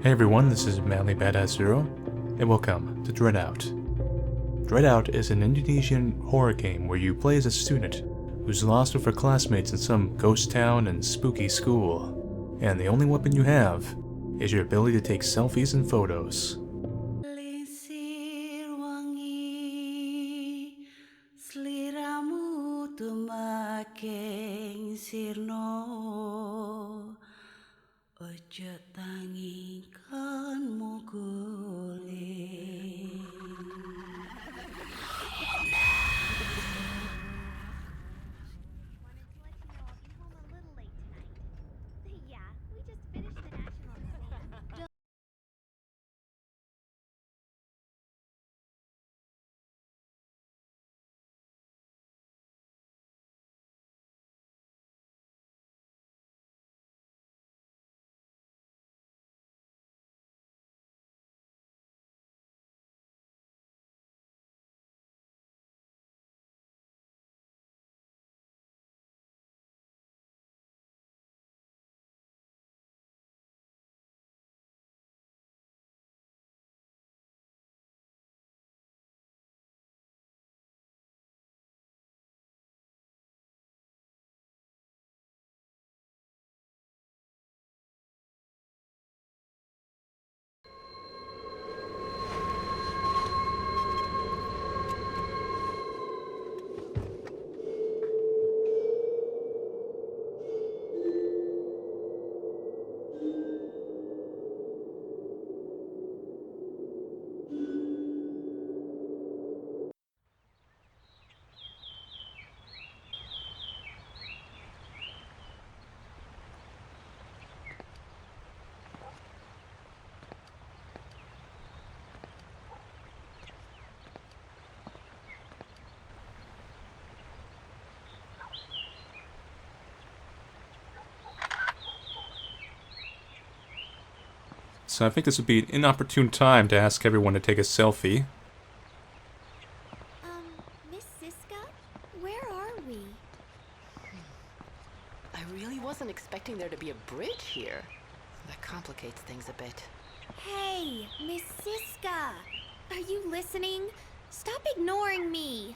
Hey everyone, this is Manly Badass Zero, and welcome to DreadOut. DreadOut is an Indonesian horror game where you play as a student who's lost with her classmates in some ghost town and spooky school, and the only weapon you have is your ability to take selfies and photos. Lingsir wangi sliramu tumaking sirno ojo tangi kan muguling. Wanted to let you know I'll be home a little late tonight. Yeah, we just finished the national exam. So I think this would be an inopportune time to ask everyone to take a selfie. Miss Siska, where are we? I really wasn't expecting there to be a bridge here. That complicates things a bit. Hey, Miss Siska, are you listening? Stop ignoring me.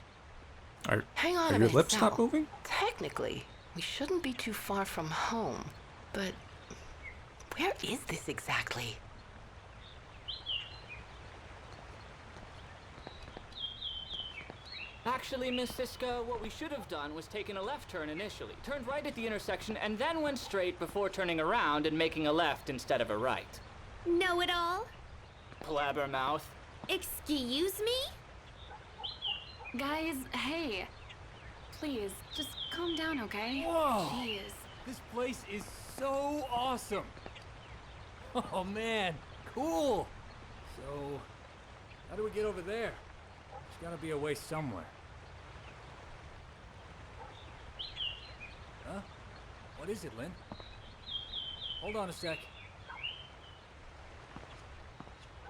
Hang on Are a your minute, lips Sal. not moving? Technically, we shouldn't be too far from home, but where is this exactly? Actually, Miss Siska, what we should have done was taken a left turn initially. Turned right at the intersection and then went straight before turning around and making a left instead of a right. Know it all? Blabbermouth. Excuse me? Guys, hey. Please, just calm down, okay? Whoa! Jeez. This place is so awesome! Oh man, cool! So, how do we get over there? There's gotta be a way somewhere. Huh? What is it, Lynn? Hold on a sec.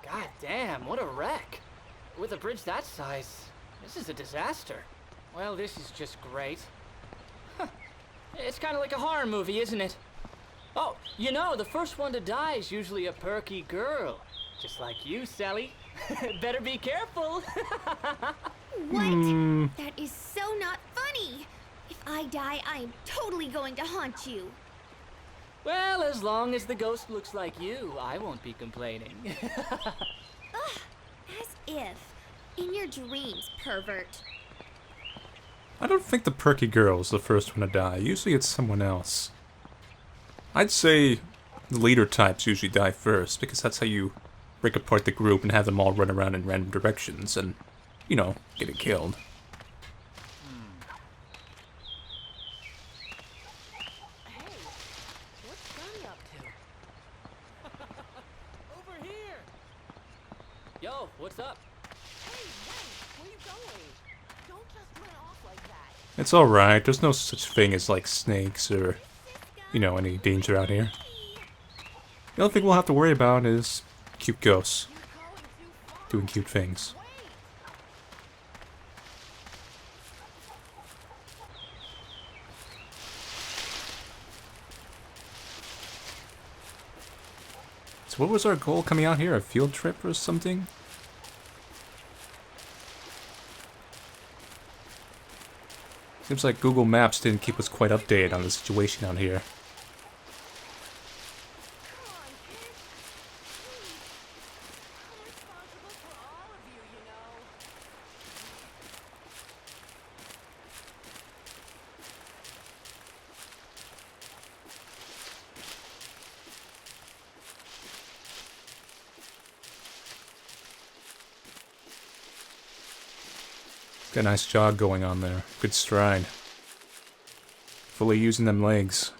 God damn, what a wreck. With a bridge that size, this is a disaster. Well, this is just great. Huh. It's kind of like a horror movie, isn't it? Oh, you know, the first one to die is usually a perky girl. Just like you, Sally. Better be careful. What? That is so not funny. If I die, I am totally going to haunt you. Well, as long as the ghost looks like you, I won't be complaining. Ugh, as if. In your dreams, pervert. I don't think the perky girl is the first one to die. Usually it's someone else. I'd say the leader types usually die first, because that's how you break apart the group and have them all run around in random directions and, you know, get it killed. Hey, what's Johnny up to? Over here! Yo, what's up? Hey, where you going? Don't just run off like that. It's alright, there's no such thing as, like, snakes or, you know, any danger out here. The only thing we'll have to worry about is cute ghosts doing cute things. So what was our goal coming out here? A field trip or something? Seems like Google Maps didn't keep us quite updated on the situation out here. Got a nice jog going on there. Good stride. Fully using them legs.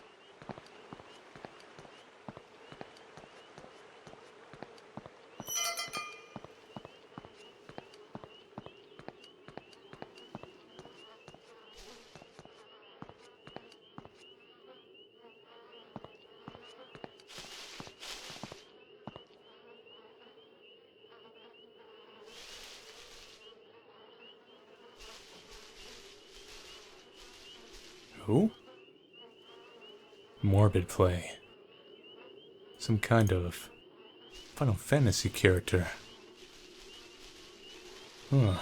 Who? Morbid play. Some kind of Final Fantasy character. Huh. Oh,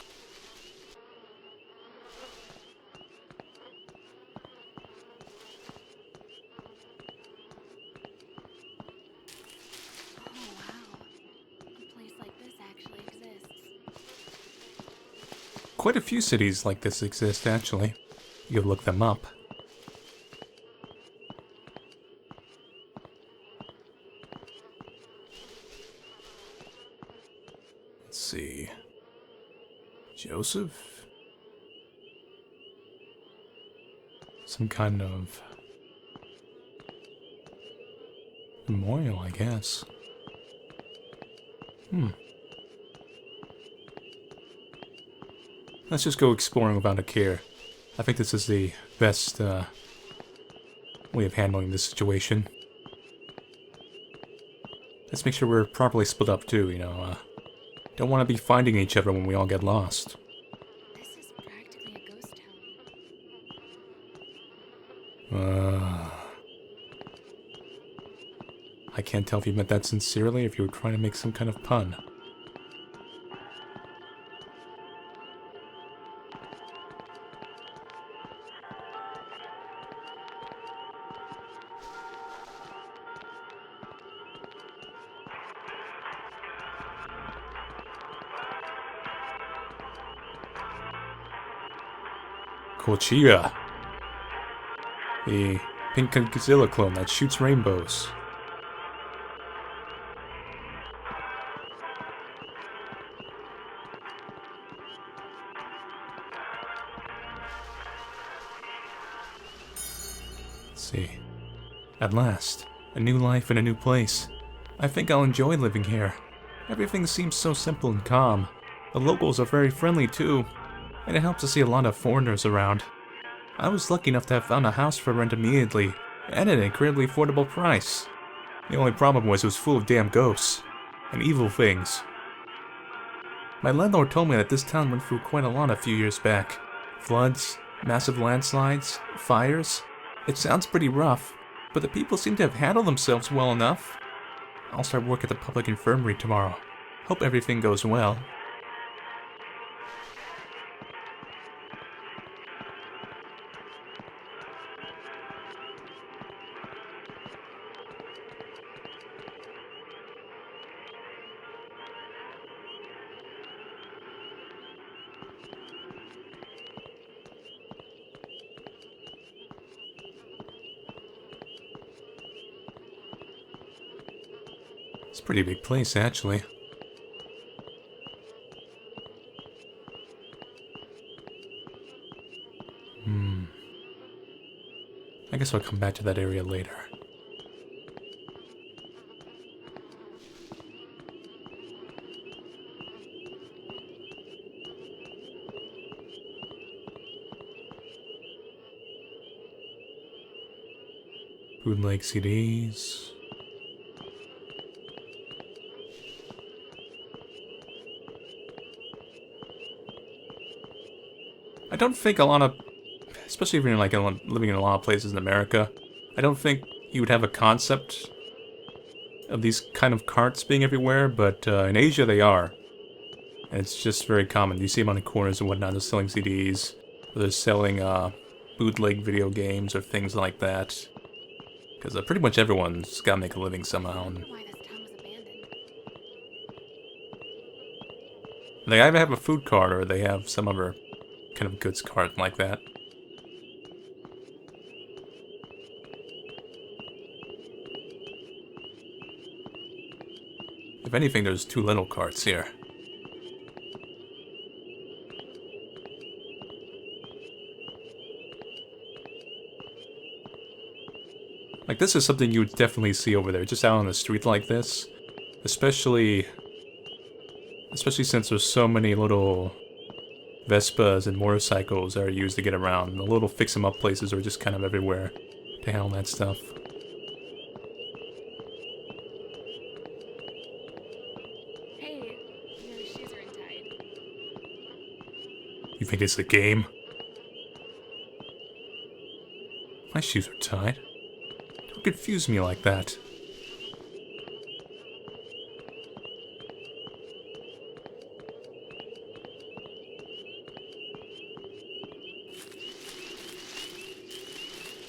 wow. A place like this actually exists. Quite a few cities like this exist, actually. You could look them up. Let's see. Joseph? Some kind of memorial, I guess. Let's just go exploring without a care. I think this is the best way of handling this situation. Let's make sure we're properly split up too, you know. Don't want to be finding each other when we all get lost. This is practically a ghost town. I can't tell if you meant that sincerely or if you were trying to make some kind of pun. Kochia. The pink Godzilla clone that shoots rainbows. Let's see. At last, a new life in a new place. I think I'll enjoy living here. Everything seems so simple and calm. The locals are very friendly too, and it helps to see a lot of foreigners around. I was lucky enough to have found a house for rent immediately, and at an incredibly affordable price. The only problem was it was full of damn ghosts, and evil things. My landlord told me that this town went through quite a lot a few years back. Floods, massive landslides, fires. It sounds pretty rough, but the people seem to have handled themselves well enough. I'll start work at the public infirmary tomorrow. Hope everything goes well. It's a pretty big place, actually. I guess I'll come back to that area later. Bootleg CDs. I don't think a lot of, especially if you're like living in a lot of places in America, I don't think you would have a concept of these kind of carts being everywhere, but in Asia they are. And it's just very common. You see them on the corners and whatnot. They're selling CDs, or they're selling bootleg video games or things like that. Because pretty much everyone's got to make a living somehow. And Why this town was abandoned. they either have a food cart or they have some other kind of goods cart like that. If anything, there's two little carts here. Like, this is something you would definitely see over there, just out on the street like this. Especially since there's so many little Vespas and motorcycles that are used to get around. The little fix-em-up places are just kind of everywhere to handle that stuff. Hey, your shoes are untied. You think it's a game? My shoes are tied. Don't confuse me like that.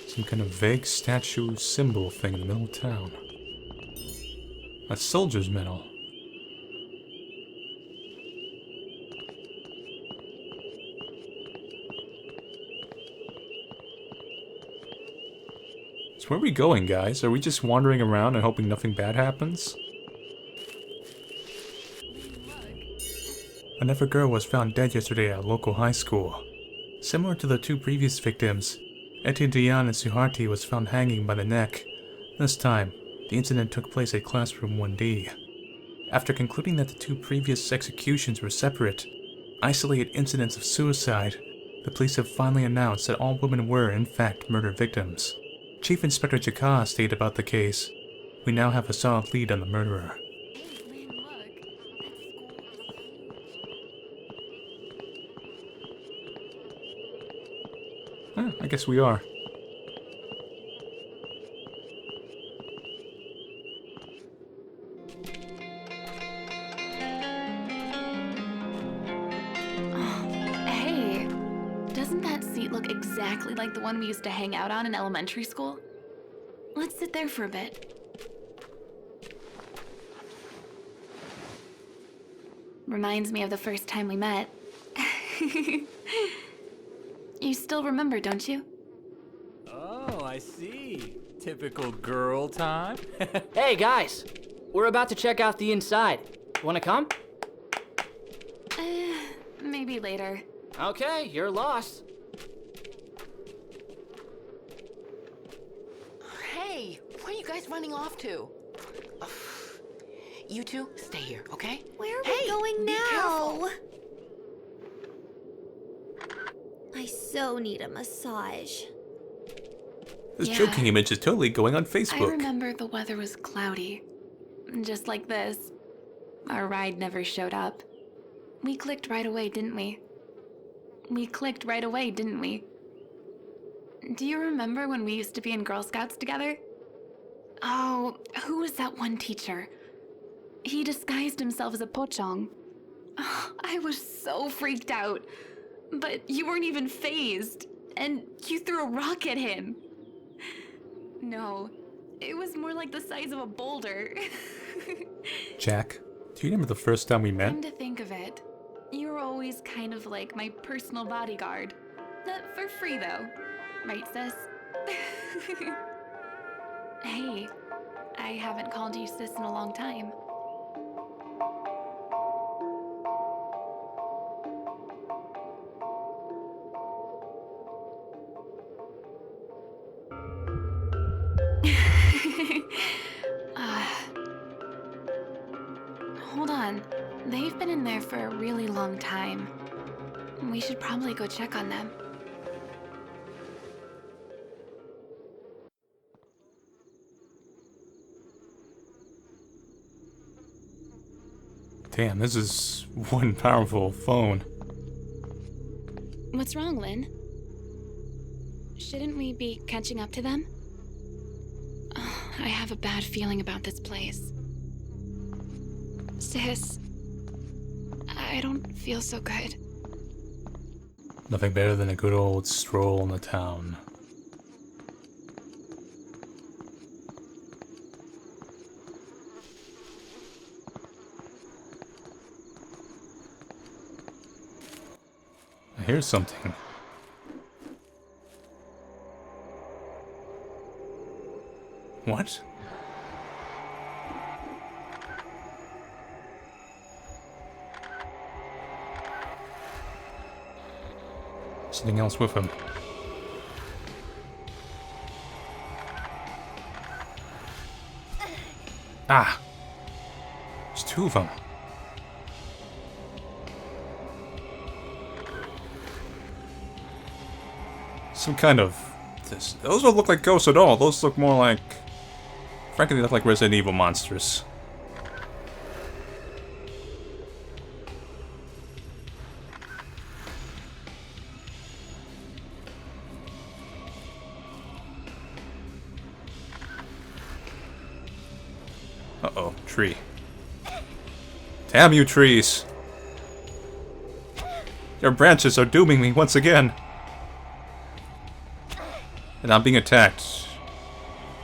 Some kind of vague statue symbol thing in the middle of town. A soldier's medal. So where are we going, guys? Are we just wandering around and hoping nothing bad happens? Another girl was found dead yesterday at a local high school. Similar to the two previous victims, Pt.1 and Suharti was found hanging by the neck. This time, the incident took place at classroom 1D. After concluding that the two previous executions were separate, isolated incidents of suicide, the police have finally announced that all women were, in fact, murder victims. Chief Inspector Jaka stated about the case, "We now have a solid lead on the murderer." Hey, Lynn, look. I guess we are. Hey, doesn't that seat look exactly like the one we used to hang out on in elementary school? Let's sit there for a bit. Reminds me of the first time we met. You still remember, don't you? Oh, I see. Typical girl time. Hey, guys. We're about to check out the inside. Wanna come? Maybe later. Okay, you're lost. Hey, where are you guys running off to? You two, stay here, okay? Where are Hey, we going be now? careful. I so need a massage. This Yeah. joking image is totally going on I Facebook. remember the weather was cloudy. Just like this. Our ride never showed up. We clicked right away, didn't we? We clicked right away, didn't we? Do you remember when we used to be in Girl Scouts together? Oh, who was that one teacher? He disguised himself as a pocong. I was so freaked out. But you weren't even fazed. And you threw a rock at him. No, it was more like the size of a boulder. Jack, do you remember the first time we met? Come to think of it, you were always kind of like my personal bodyguard. For free, though. Right, sis? Hey, I haven't called you sis in a long time. Hold on. They've been in there for a really long time. We should probably go check on them. Damn, this is one powerful phone. What's wrong, Lynn? Shouldn't we be catching up to them? I have a bad feeling about this place. Sis, I don't feel so good. Nothing better than a good old stroll in the town. I hear something. What? Something else with him. Ah! There's two of them. Some kind of... Those don't look like ghosts at all. Those look more like... Frankly, they look like Resident Evil monsters. Uh-oh, tree. Damn you, trees! Your branches are dooming me once again. And I'm being attacked.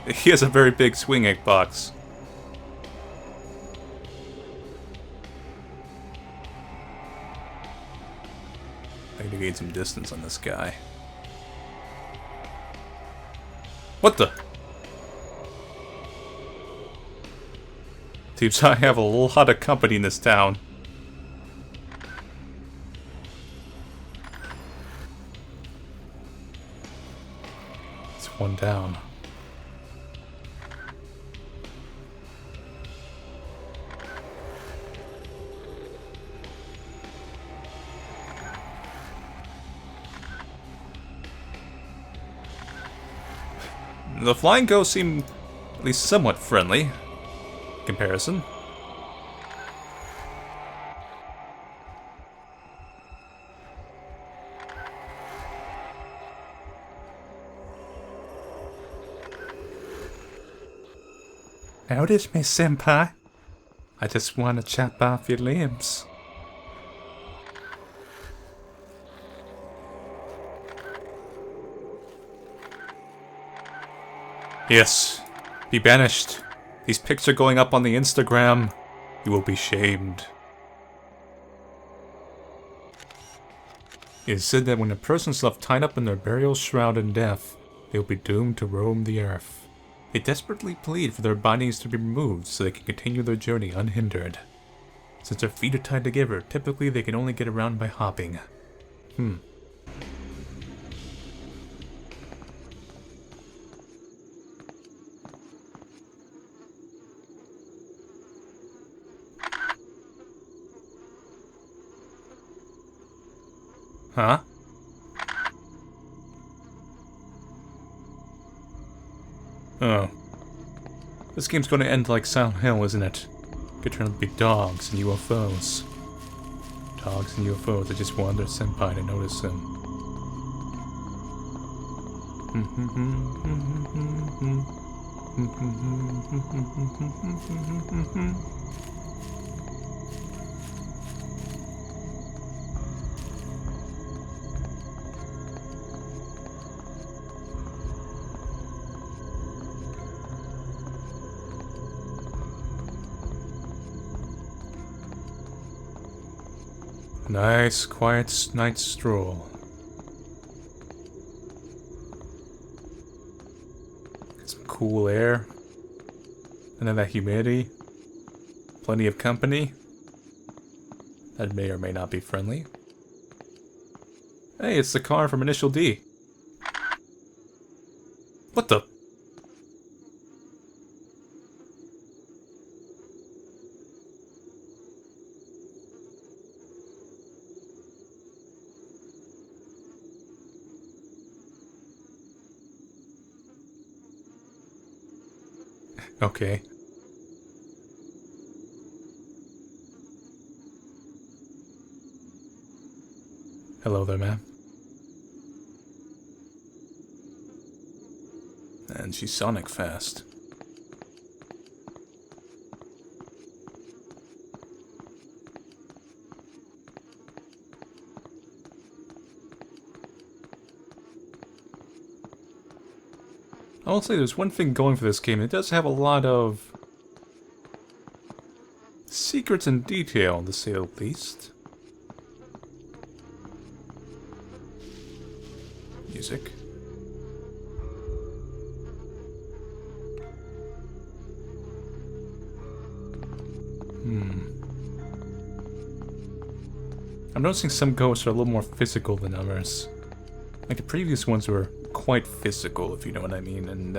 He has a very big swing egg box. I need to gain some distance on this guy. What the? Seems I have a lot of company in this town. It's one down. The flying ghosts seem at least somewhat friendly in comparison. Notice me, Senpai. I just want to chop off your limbs. Yes, be banished. These pics are going up on the Instagram. You will be shamed. It is said that when a person is left tied up in their burial shroud in death, they will be doomed to roam the earth. They desperately plead for their bodies to be removed so they can continue their journey unhindered. Since their feet are tied together, typically they can only get around by hopping. Huh? Oh. This game's gonna end like Silent Hill, isn't it? Could turn out to be dogs and UFOs. Dogs and UFOs that just want their senpai to notice them. Nice, quiet night stroll. Get some cool air. None of that humidity. Plenty of company. That may or may not be friendly. Hey, it's the car from Initial D. What the? Okay. Hello there, ma'am. And she's Sonic fast. I will say there's one thing going for this game. It does have a lot of secrets and detail, to say the least. Music. I'm noticing some ghosts are a little more physical than others. Like the previous ones were quite physical, if you know what I mean, and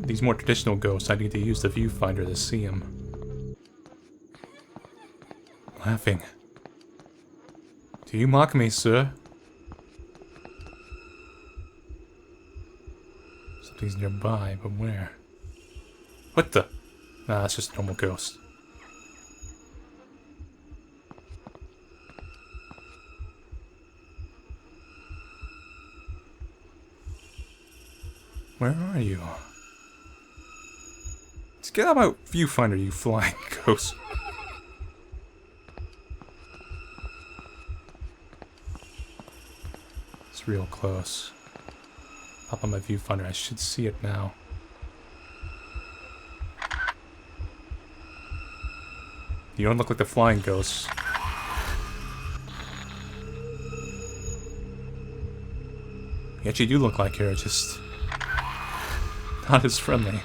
these more traditional ghosts, I need to use the viewfinder to see them. Laughing. Do you mock me, sir? Something's nearby, but where? What the? Nah, that's just a normal ghost. Where are you? Let's get out of my viewfinder, you flying ghost. It's real close. Pop on my viewfinder, I should see it now. You don't look like the flying ghost. You actually do look like her, just not as friendly.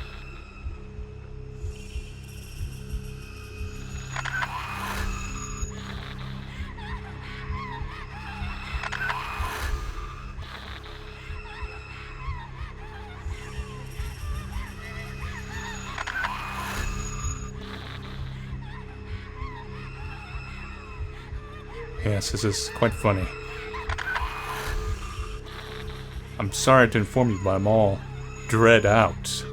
Yes, this is quite funny. I'm sorry to inform you, but I'm all dread out.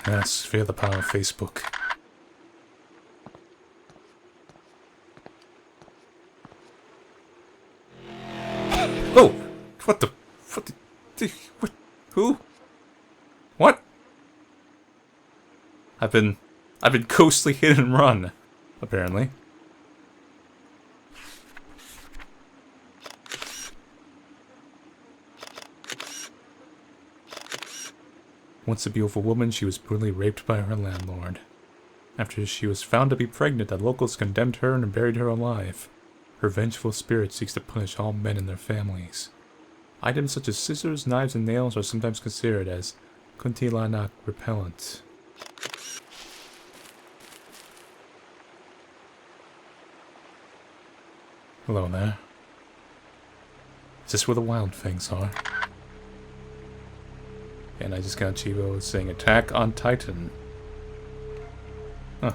Yes, feel the power of Facebook. Oh! What the... What? Who? What? I've been ghostly hit and run, apparently. Once a beautiful woman, she was brutally raped by her landlord. After she was found to be pregnant, the locals condemned her and buried her alive. Her vengeful spirit seeks to punish all men and their families. Items such as scissors, knives, and nails are sometimes considered as kuntilanak repellent. Hello there. Is this where the wild things are? And I just got Chivo saying attack on Titan. Huh.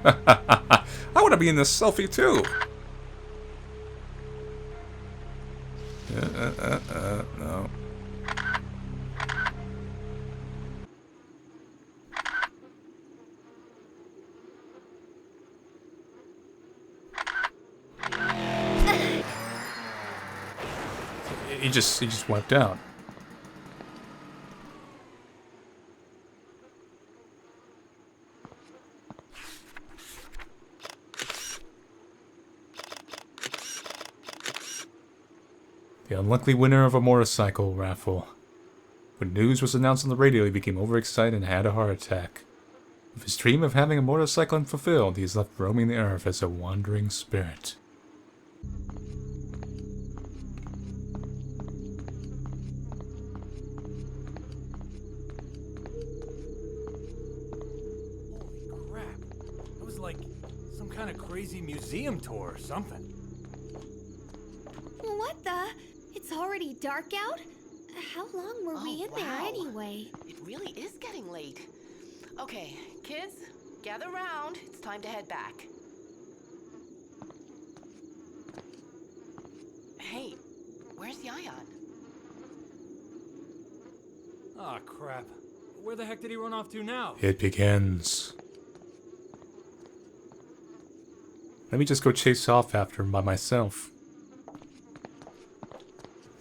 I want to be in this selfie too. No. He just wiped out. The unlucky winner of a motorcycle raffle. When news was announced on the radio, he became overexcited and had a heart attack. With his dream of having a motorcycle unfulfilled, he is left roaming the earth as a wandering spirit. Holy crap. That was like some kind of crazy museum tour or something. What the? It's already dark out? How long were we in there anyway? It really is getting late. Okay, kids, gather round. It's time to head back. Hey, where's Yayan? Aw, crap. Where the heck did he run off to now? It begins. Let me just go chase off after him by myself.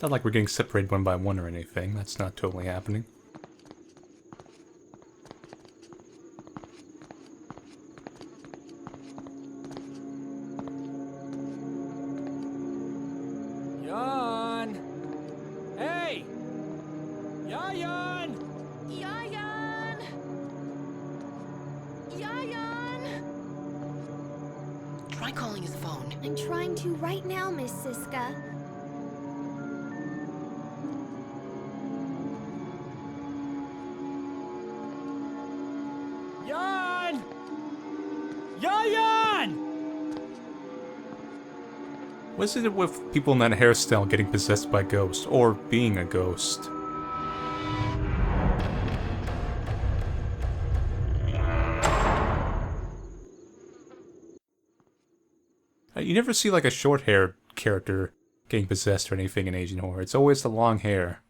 Not like we're getting separated one by one or anything. That's not totally happening. Jan! Hey! Jan! Yayan! Yayan! Try calling his phone. I'm trying to right now, Miss Siska. Jan! Jan! What's it with people in that hairstyle getting possessed by ghosts, or being a ghost? You never see like a short-haired character getting possessed or anything in Asian horror. It's always the long hair.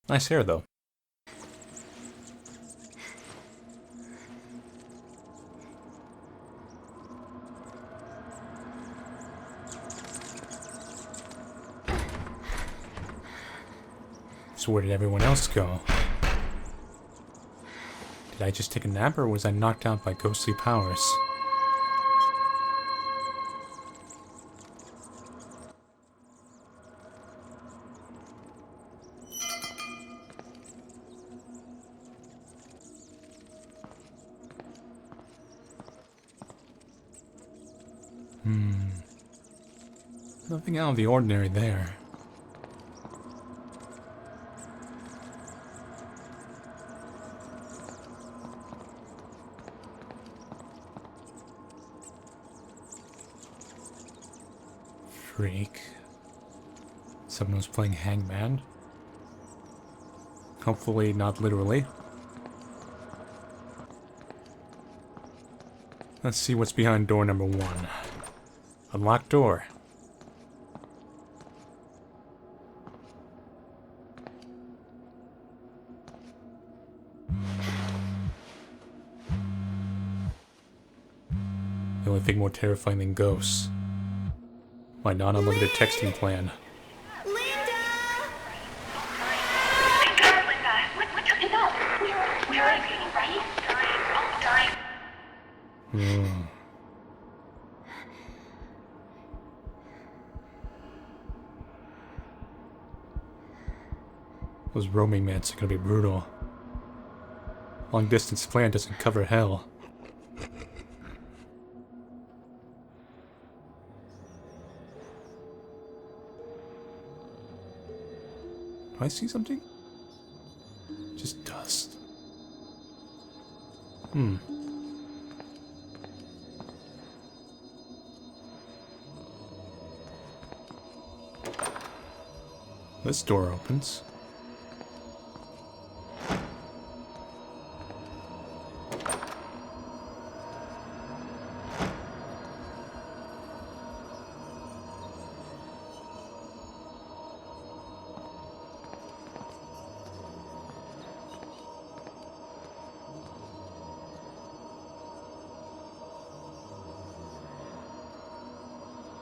Nice hair, though. So where did everyone else go? Did I just take a nap, or was I knocked out by ghostly powers? Nothing out of the ordinary there. Freak. Someone was playing hangman. Hopefully not literally. Let's see what's behind door number 1. A locked door. The only thing more terrifying than ghosts. My non-unlimited texting plan. Those roaming mats are gonna be brutal. Long distance plan doesn't cover hell. Do I see something? Just dust. This door opens.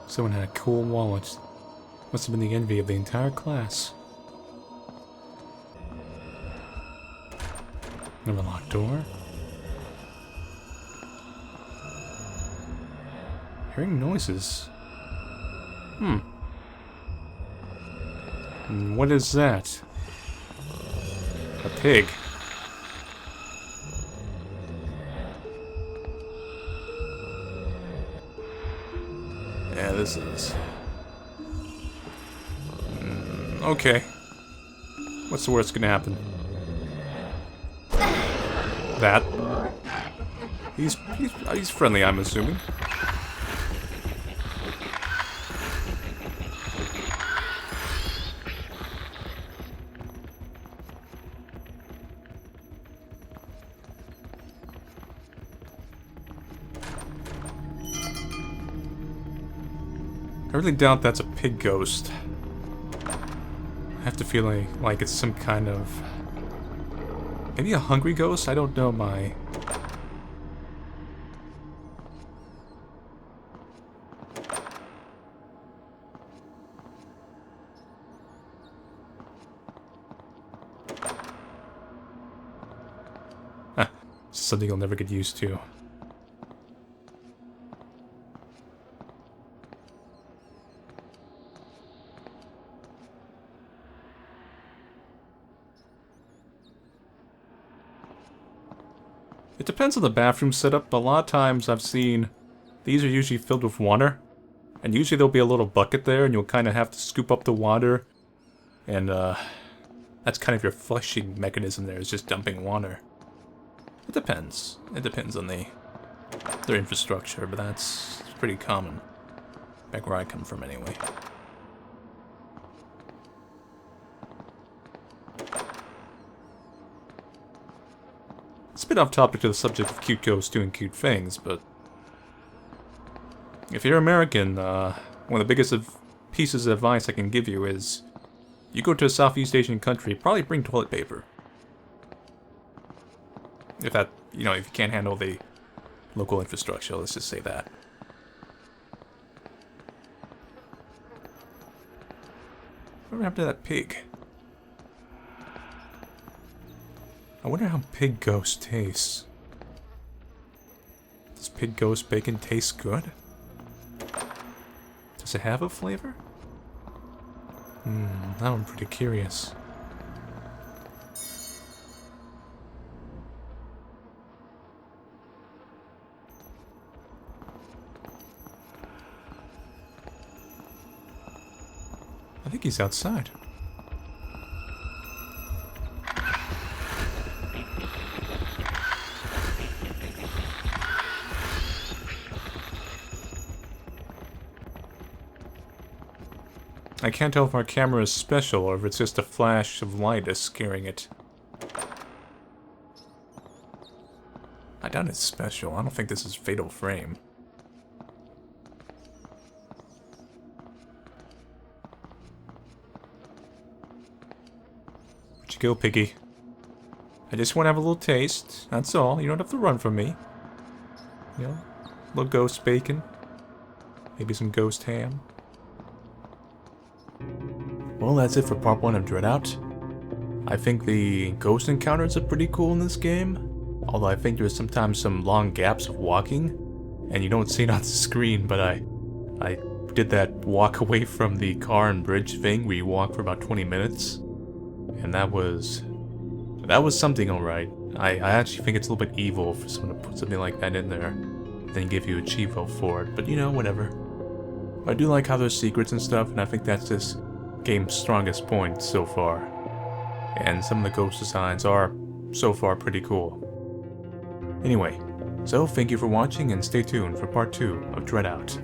Someone had a cool wallet. Must have been the envy of the entire class. Another locked door. Hearing noises. What is that? A pig. Yeah, this is... okay. What's the worst gonna happen? That. He's friendly, I'm assuming. I really doubt that's a pig ghost. I have to feel like it's some kind of... maybe a hungry ghost? I don't know my... something you'll never get used to. It depends on the bathroom setup, but a lot of times I've seen these are usually filled with water. And usually there'll be a little bucket there and you'll kind of have to scoop up the water. And that's kind of your flushing mechanism there, is just dumping water. It depends. It depends on their infrastructure, but that's pretty common. Back where I come from anyway. It's a bit off topic to the subject of cute ghosts doing cute things, but if you're American, one of the biggest pieces of advice I can give you is you go to a Southeast Asian country, probably bring toilet paper. If that, you know, if you can't handle the local infrastructure, let's just say that. What happened to that pig? I wonder how pig ghost tastes. Does pig ghost bacon taste good? Does it have a flavor? Now I'm pretty curious. I think he's outside. I can't tell if our camera is special or if it's just a flash of light is scaring it. I doubt it's special. I don't think this is Fatal Frame. Where'd you go, piggy? I just want to have a little taste. That's all. You don't have to run from me. You know, a little ghost bacon. Maybe some ghost ham. Well, that's it for part 1 of DreadOut. I think the ghost encounters are pretty cool in this game. Although I think there's sometimes some long gaps of walking. And you don't see it on the screen, but I did that walk away from the car and bridge thing where you walk for about 20 minutes. And that was something alright. I actually think it's a little bit evil for someone to put something like that in there. Then give you a cheevo for it, but you know, whatever. I do like how there's secrets and stuff, and I think that's this game's strongest point so far. And some of the ghost designs are, so far, pretty cool. Anyway, so thank you for watching and stay tuned for part 2 of DreadOut.